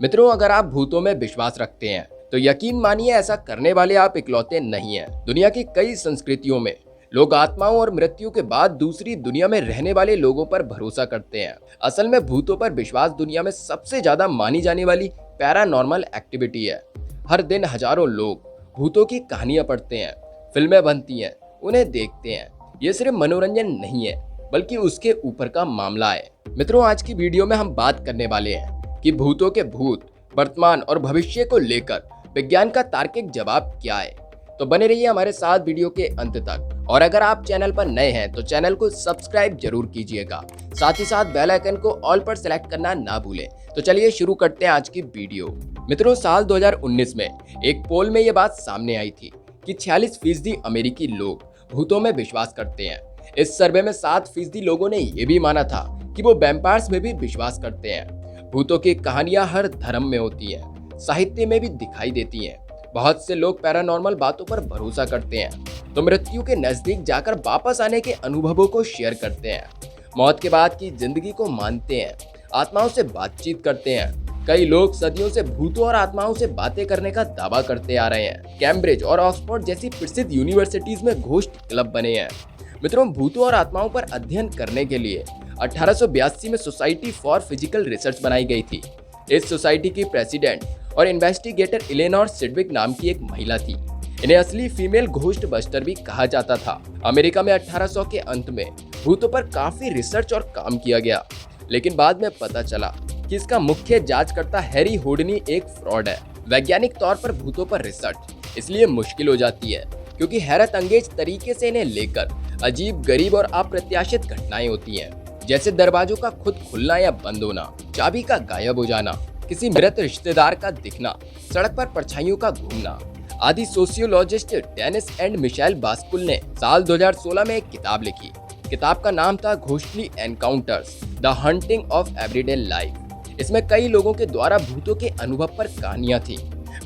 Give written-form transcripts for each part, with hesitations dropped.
मित्रों, अगर आप भूतों में विश्वास रखते हैं तो यकीन मानिए ऐसा करने वाले आप इकलौते नहीं हैं। दुनिया की कई संस्कृतियों में लोग आत्माओं और मृत्यु के बाद दूसरी दुनिया में रहने वाले लोगों पर भरोसा करते हैं। असल में भूतों पर विश्वास दुनिया में सबसे ज्यादा मानी जाने वाली पैरानॉर्मल एक्टिविटी है। हर दिन हजारों लोग भूतों की कहानियां पढ़ते हैं, फिल्में बनती हैं, उन्हें देखते हैं। ये सिर्फ मनोरंजन नहीं है बल्कि उसके ऊपर का मामला है। मित्रों, आज की वीडियो में हम बात करने वाले हैं कि भूतों के भूत, वर्तमान और भविष्य को लेकर विज्ञान का तार्किक जवाब क्या है। तो बने रहिए हमारे साथ वीडियो के अंत तक। और अगर आप चैनल पर नए हैं तो चैनल को सब्सक्राइब जरूर कीजिएगा। साथ ही साथ बेल आइकन को ऑल पर सेलेक्ट करना ना भूलें। तो चलिए शुरू करते हैं आज की वीडियो। मित्रों, साल 2019 में एक पोल में ये बात सामने आई थी कि 46% अमेरिकी लोग भूतों में विश्वास करते हैं। इस सर्वे में 7% लोगों ने यह भी माना था कि वो वैम्पायर्स में भी विश्वास करते हैं। भूतों की कहानियां हर धर्म में होती हैं, साहित्य में भी दिखाई देती हैं। बहुत से लोग पैरानॉर्मल बातों पर भरोसा करते हैं तो मृत्यु के नजदीक जाकर वापस आने के अनुभवों को शेयर करते हैं। मौत के बाद की जिंदगी को मानते हैं, आत्माओं से बातचीत करते हैं। कई लोग सदियों से भूतों और आत्माओं से बातें करने का दावा करते आ रहे हैं। कैम्ब्रिज और ऑक्सफोर्ड जैसी प्रसिद्ध यूनिवर्सिटीज में घोस्ट क्लब बने हैं। मित्रों, भूतों और आत्माओं पर अध्ययन करने के लिए 1882 में सोसाइटी फॉर फिजिकल रिसर्च बनाई गई थी। इस सोसाइटी की प्रेसिडेंट और इन्वेस्टिगेटर इलेनोर सिडविक नाम की एक महिला थी। इन्हें असली फीमेल घोस्ट बस्टर भी कहा जाता था। अमेरिका में 1800 के अंत में भूतों पर काफी रिसर्च और काम किया गया, लेकिन बाद में पता चला कि इसका मुख्य जांचकर्ता हैरी हुडनी एक फ्रॉड है। वैज्ञानिक तौर पर भूतों पर रिसर्च इसलिए मुश्किल हो जाती है क्योंकि हैरत अंगेज तरीके से इन्हें लेकर अजीब, गरीब और अप्रत्याशित घटनाएं होती हैं, जैसे दरवाजों का खुद खुलना या बंद होना, चाबी का गायब हो जाना, किसी मृत रिश्तेदार का दिखना, सड़क पर परछाइयों का घूमना आदि। सोशियोलॉजिस्ट डेनिस एंड मिशेल बास्कुल ने साल 2016 में एक किताब लिखी। किताब का नाम था ghostly encounters, the hunting of everyday life. इसमें कई लोगों के द्वारा भूतों के अनुभव पर कहानियां थी।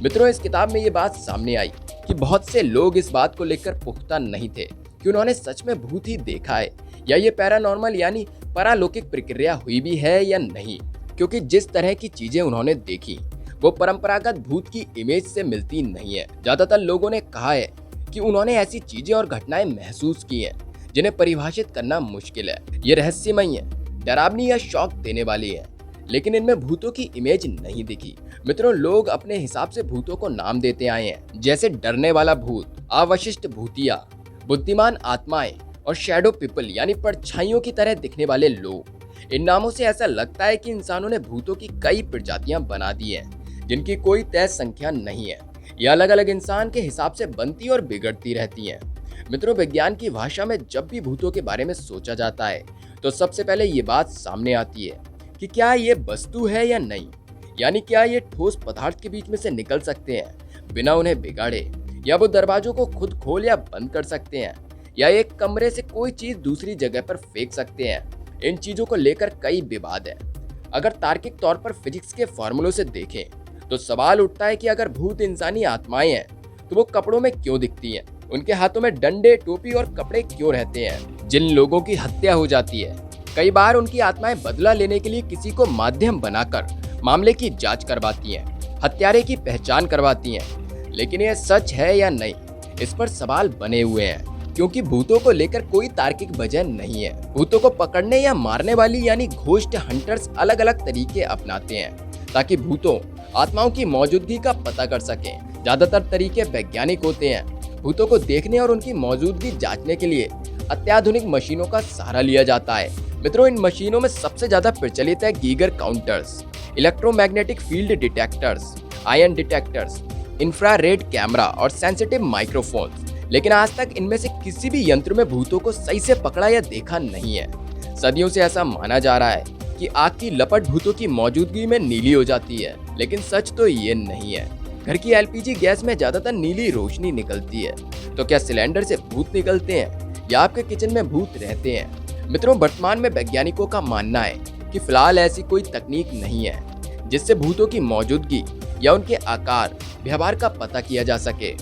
मित्रों, इस किताब में ये बात सामने आई कि बहुत से लोग इस बात को लेकर पुख्ता नहीं थे कि उन्होंने सच में भूत ही देखा है या ये पैरानॉर्मल यानी पारलौकिक प्रक्रिया हुई भी है या नहीं, क्योंकि जिस तरह की चीजें उन्होंने देखी वो परंपरागत भूत की इमेज से मिलती नहीं है। ज्यादातर लोगों ने कहा है कि उन्होंने ऐसी चीजें और घटनाएं महसूस की हैं जिन्हें परिभाषित करना मुश्किल है। ये रहस्यमयी है, डरावनी या शौक देने वाली है, लेकिन इनमें भूतों की इमेज नहीं दिखी। मित्रों, लोग अपने हिसाब से भूतों को नाम देते आए हैं, जैसे डरने वाला भूत, अवशिष्ट भूतिया, बुद्धिमान आत्माएं और शैडो पीपल यानी परछाइयों की तरह दिखने वाले लोग। इन नामों से ऐसा लगता है कि इंसानों ने भूतों की कई प्रजातियां बना दी हैं जिनकी कोई तय संख्या नहीं है। ये अलग अलग इंसान के हिसाब से बनती और बिगड़ती रहती हैं। मित्रों, विज्ञान की भाषा में जब भी भूतों के बारे में सोचा जाता है तो सबसे पहले ये बात सामने आती है कि क्या ये वस्तु है या नहीं, यानी क्या ये ठोस पदार्थ के बीच में से निकल सकते हैं बिना उन्हें बिगाड़े, या वो दरवाजों को खुद खोल या बंद कर सकते हैं, या एक कमरे से कोई चीज दूसरी जगह पर फेंक सकते हैं। इन चीजों को लेकर कई विवाद है। अगर तार्किक तौर पर फिजिक्स के फॉर्मूलों से देखें तो सवाल उठता है कि अगर भूत इंसानी आत्माएं हैं तो वो कपड़ों में क्यों दिखती हैं, उनके हाथों में डंडे, टोपी और कपड़े क्यों रहते हैं। जिन लोगों की हत्या हो जाती है, कई बार उनकी आत्माएं बदला लेने के लिए किसी को माध्यम बनाकर मामले की जांच करवाती हैं, हत्यारे की पहचान करवाती हैं। लेकिन यह सच है या नहीं, इस पर सवाल बने हुए हैं, क्योंकि भूतों को लेकर कोई तार्किक वजह नहीं है। भूतों को पकड़ने या मारने वाली यानी घोस्ट हंटर्स अलग अलग तरीके अपनाते हैं ताकि भूतों, आत्माओं की मौजूदगी का पता कर सकें। ज्यादातर तरीके वैज्ञानिक होते हैं। भूतों को देखने और उनकी मौजूदगी जांचने के लिए अत्याधुनिक मशीनों का सहारा लिया जाता है। मित्रों, इन मशीनों में सबसे ज्यादा प्रचलित है Geiger counters, electromagnetic field detectors, ion detectors, infrared camera और सेंसिटिव माइक्रोफोन्स। लेकिन आज तक इनमें से किसी भी यंत्र में भूतों को सही से पकड़ा या देखा नहीं है। सदियों से ऐसा माना जा रहा है कि आग की लपट भूतों की मौजूदगी में नीली हो जाती है, लेकिन सच तो ये नहीं है। घर की एलपीजी गैस में ज्यादातर नीली रोशनी निकलती है, तो क्या सिलेंडर से भूत निकलते हैं या आपके किचन में भूत रहते हैं? मित्रों, वर्तमान में वैज्ञानिकों का मानना है कि फिलहाल ऐसी कोई तकनीक नहीं है जिससे भूतों की मौजूदगी या उनके आकार, व्यवहार का पता किया जा सके।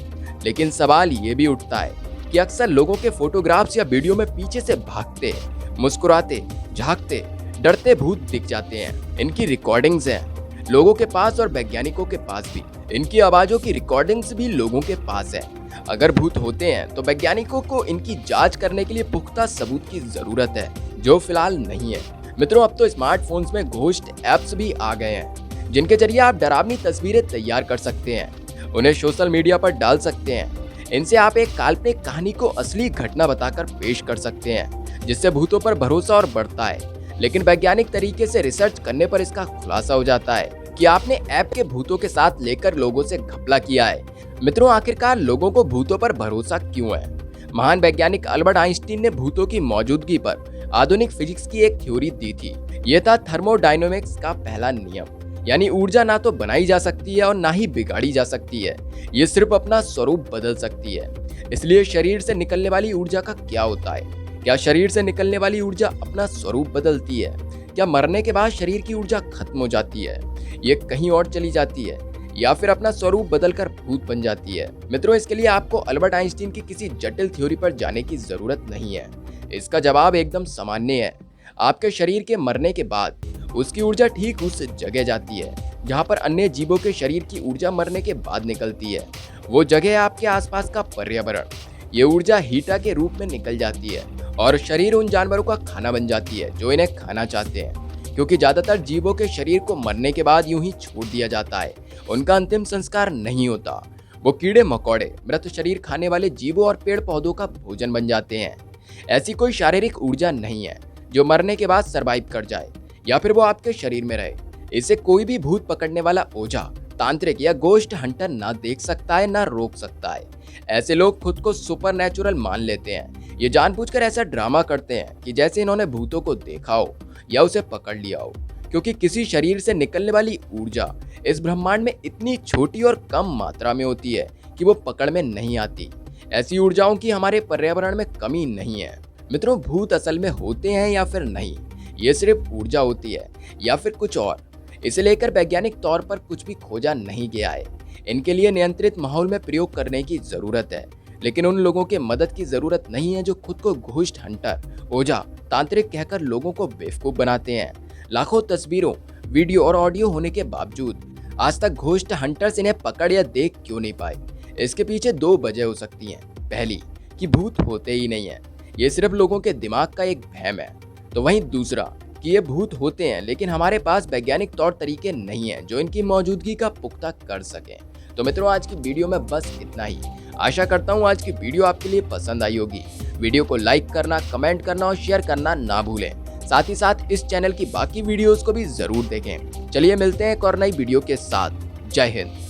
लेकिन सवाल ये भी उठता है कि अक्सर लोगों के फोटोग्राफ्स या वीडियो में पीछे से भागते, मुस्कुराते, झांकते, डरते भूत दिख जाते हैं। इनकी रिकॉर्डिंग्स हैं, लोगों के पास और वैज्ञानिकों के पास भी। इनकी आवाजों की रिकॉर्डिंग्स भी लोगों के पास है। अगर भूत होते हैं तो वैज्ञानिकों को इनकी जांच करने के लिए पुख्ता सबूत की जरूरत है, जो फिलहाल नहीं है। मित्रों, अब तो स्मार्टफोन्स में घोस्ट ऐप्स भी आ गए हैं, जिनके जरिए आप डरावनी तस्वीरें तैयार कर सकते हैं, उन्हें सोशल मीडिया पर डाल सकते हैं। इनसे आप एक काल्पनिक कहानी को असली घटना बताकर पेश कर सकते हैं, जिससे भूतों पर भरोसा और बढ़ता है। लेकिन वैज्ञानिक तरीके से रिसर्च करने पर इसका खुलासा हो जाता है कि आपने ऐप के भूतों के साथ लेकर लोगों से घपला किया है। मित्रों, आखिरकार लोगों को भूतों पर भरोसा क्यों है? महान वैज्ञानिक अल्बर्ट आइंस्टीन ने भूतों की मौजूदगी पर आधुनिक फिजिक्स की एक थ्योरी दी थी। यह था थर्मोडायनेमिक्स का पहला नियम, यानी ऊर्जा ना तो बनाई जा सकती है और ना ही बिगाड़ी जा सकती है, ये सिर्फ अपना स्वरूप बदल सकती है। इसलिए शरीर से निकलने वाली ऊर्जा का क्या होता है? क्या शरीर से निकलने वाली ऊर्जा अपना स्वरूप बदलती है? क्या मरने के बाद शरीर की ऊर्जा खत्म हो जाती है, ये कहीं और चली जाती है, या फिर अपना स्वरूप बदलकर भूत बन जाती है? मित्रों, इसके लिए आपको अल्बर्ट आइंस्टीन की किसी जटिल थ्योरी पर जाने की जरूरत नहीं है। इसका जवाब एकदम सामान्य है। आपके शरीर के मरने के बाद उसकी ऊर्जा ठीक उस जगह जाती है जहां पर अन्य जीवों के शरीर की ऊर्जा मरने के बाद निकलती है। वो जगह है आपके आसपास का पर्यावरण। ये ऊर्जा हीटा के रूप में निकल जाती है और शरीर उन जानवरों का खाना बन जाती है जो इन्हें खाना चाहते हैं। क्योंकि ज्यादातर जीवों के शरीर को मरने के बाद यूं ही छोड़ दिया जाता है, उनका अंतिम संस्कार नहीं होता। वो कीड़े मकोड़े, मृत शरीर खाने वाले जीवों और पेड़ पौधों का भोजन बन जाते हैं। ऐसी कोई शारीरिक ऊर्जा नहीं है जो मरने के बाद सरवाइव कर जाए या फिर वो आपके शरीर में रहे। इसे कोई भी भूत पकड़ने वाला ओझा, तांत्रिक या गोस्ट हंटर ना देख सकता है, ना रोक सकता है। ऐसे लोग खुद को सुपरनैचुरल मान लेते हैं। ये जानबूझकर ऐसा ड्रामा करते हैं कि जैसे इन्होंने भूतों को देखा हो या उसे पकड़ लिया हो, क्योंकि किसी शरीर से निकलने वाली ऊर्जा इस ब्रह्मांड में इतनी छोटी और कम मात्रा में होती है कि वो पकड़ में नहीं आती। ऐसी ऊर्जाओं की हमारे पर्यावरण में कमी नहीं है। मित्रों, भूत असल में होते हैं या फिर नहीं, ये सिर्फ ऊर्जा होती है या फिर कुछ और, इसे लेकर वैज्ञानिक तौर पर कुछ भी खोजा नहीं गया है। इनके लिए नियंत्रित माहौल में प्रयोग करने की जरूरत है, लेकिन उन लोगों के मदद की जरूरत नहीं है जो खुद को घोस्ट हंटर, ओझा, तांत्रिक कहकर लोगों को बेवकूफ बनाते हैं। लाखों तस्वीरों, वीडियो और ऑडियो होने के बावजूद आज तक घोस्ट हंटर्स इन्हें पकड़ या देख क्यों नहीं पाए? इसके पीछे दो वजह हो सकती हैं। पहली, कि भूत होते ही नहीं है, ये सिर्फ लोगों के दिमाग का एक वहम है। तो वहीं दूसरा, कि ये भूत होते हैं लेकिन हमारे पास वैज्ञानिक तौर तरीके नहीं है जो इनकी मौजूदगी का पुख्ता कर सकें। तो मित्रों, आज की वीडियो में बस इतना ही। आशा करता हूँ आज की वीडियो आपके लिए पसंद आई होगी। वीडियो को लाइक करना, कमेंट करना और शेयर करना ना भूलें। साथ ही साथ इस चैनल की बाकी वीडियोस को भी जरूर देखें। चलिए मिलते हैं एक और नई वीडियो के साथ। जय हिंद।